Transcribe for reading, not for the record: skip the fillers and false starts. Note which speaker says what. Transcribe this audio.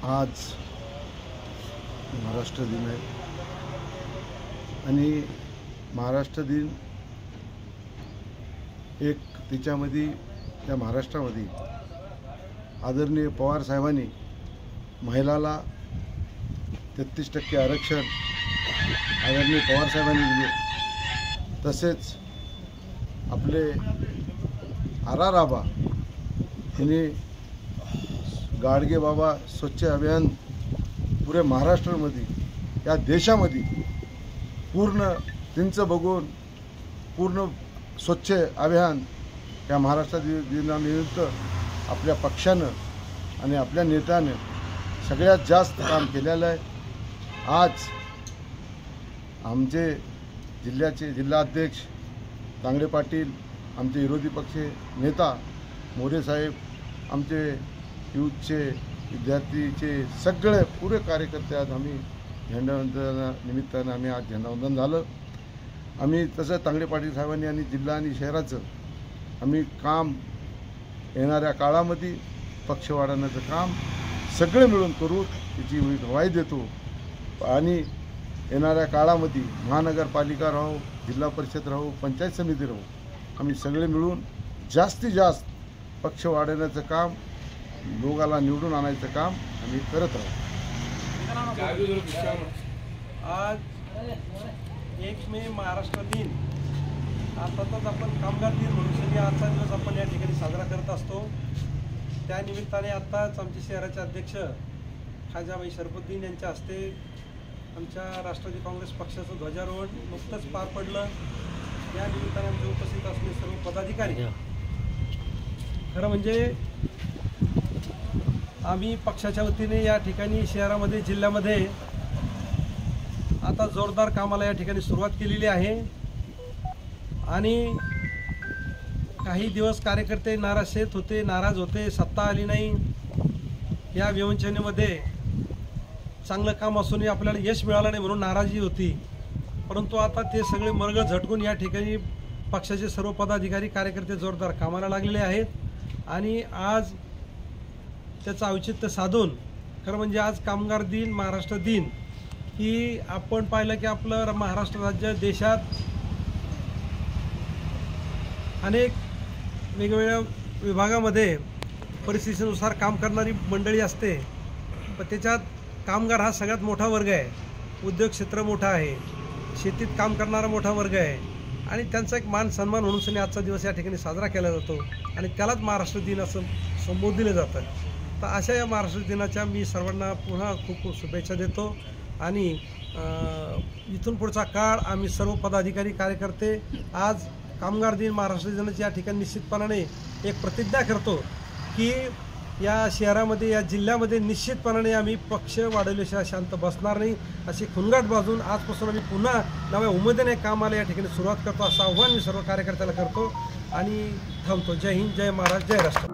Speaker 1: आज महाराष्ट्र दिन आहे आणि महाराष्ट्र दिन एक त्याच्यामध्ये त्या महाराष्ट्रामध्ये आदरणीय पवार साहेबांनी महिलाला 33% आरक्षण आदरणीय पवार साहेबांनी दिले। तसेच आपले आर आबा यांनी गाडगे बाबा स्वच्छ अभियान पुरे महाराष्ट्रामध्ये या देशामध्ये पूर्ण त्यांचं बघून पूर्ण स्वच्छ अभियान या महाराष्ट्र दिनानिमित्त आपल्या पक्षानं आणि आपल्या नेत्यानं सगळ्यात जास्त काम केलेलं आहे। आज आमचे जिल्ह्याचे जिल्हाध्यक्ष तांगडे पाटील, आमचे विरोधी पक्ष नेता मोरे साहेब, आमचे युथचे विद्यार्थीचे सगळे पुरे कार्यकर्ते आज आम्ही झेंडावंदना निमित्तानं आम्ही आज झेंडावंदन झालं। आम्ही तसं तांगडे पाटील साहेबांनी आणि जिल्हा आणि शहराचं आम्ही काम येणाऱ्या काळामध्ये पक्ष वाढवण्याचं काम सगळे मिळून करू याची ग्वाही देतो। आणि येणाऱ्या काळामध्ये महानगरपालिका राहो, जिल्हा परिषद राहो, पंचायत समिती राहो, आम्ही सगळे मिळून जास्तीत जास्त पक्ष वाढवण्याचं काम, लोकांना निवडून आणायचं काम आम्ही करत राहू।
Speaker 2: आज 1 मे महाराष्ट्र दिन, अर्थातच आपण कामगार दिन म्हणून आजचा दिवस आपण या ठिकाणी साजरा करत असतो। त्या निमित्ताने आत्ताच आमचे शहराचे अध्यक्ष खाजाबाई शरफुद्दीन यांच्या हस्ते आमच्या राष्ट्रवादी काँग्रेस पक्षाचं ध्वजारोहण नुकतंच पार पडलं। या निमित्ताने आमचे उपस्थित असलेले सर्व पदाधिकारी, खरं म्हणजे आम्ही पक्षाच्या वतीने या ठिकाणी शहरामध्ये जिल्ह्यामध्ये आता जोरदार कामाला या ठिकाणी सुरुवात केलेली आहे। आणि काही दिवस कार्यकर्ते नाराज होते, सत्ता आली नाही या विवंचनेमध्ये चांगलं काम असूनही आपल्याला यश मिळालं नाही म्हणून नाराजी होती। परंतु आता ते सगळे मर्ग झटकून या ठिकाणी पक्षाचे सर्व पदाधिकारी कार्यकर्ते जोरदार कामाला लागलेले आहेत। आणि आज त्याचं औचित्य साधून खरं म्हणजे आज कामगार दिन, महाराष्ट्र दिन ही आपण पाहिलं की आपलं महाराष्ट्र राज्य देशात अनेक वेगवेगळ्या विभागामध्ये परिस्थितीनुसार काम करणारी मंडळी असते, पण त्याच्यात कामगार हा सगळ्यात मोठा वर्ग आहे। उद्योग क्षेत्र मोठा आहे, शेतीत काम करणारा मोठा वर्ग आहे आणि त्यांचा एक मान सन्मान म्हणून आजचा दिवस या ठिकाणी साजरा केला जातो आणि त्यालाच महाराष्ट्र दिन असं संबोधले जातं। तर अशा या महाराष्ट्र दिनाच्या मी सर्वांना पुन्हा खूप खूप शुभेच्छा देतो। आणि इथून पुढचा काळ आम्ही सर्व पदाधिकारी कार्यकर्ते आज कामगार दिन, महाराष्ट्र दिनाची या ठिकाणी निश्चितपणाने एक प्रतिज्ञा करतो की या शहरामध्ये, या जिल्ह्यामध्ये निश्चितपणाने आम्ही पक्ष वाढवल्याशिवाय शांत बसणार नाही अशी खुणगाट बाजून आजपासून आम्ही पुन्हा नव्या उमेदीने कामाला या ठिकाणी सुरुवात करतो असं आव्हान मी सर्व कार्यकर्त्याला करतो आणि थांबतो। जय हिंद, जय महाराष्ट्र, जय राष्ट्र।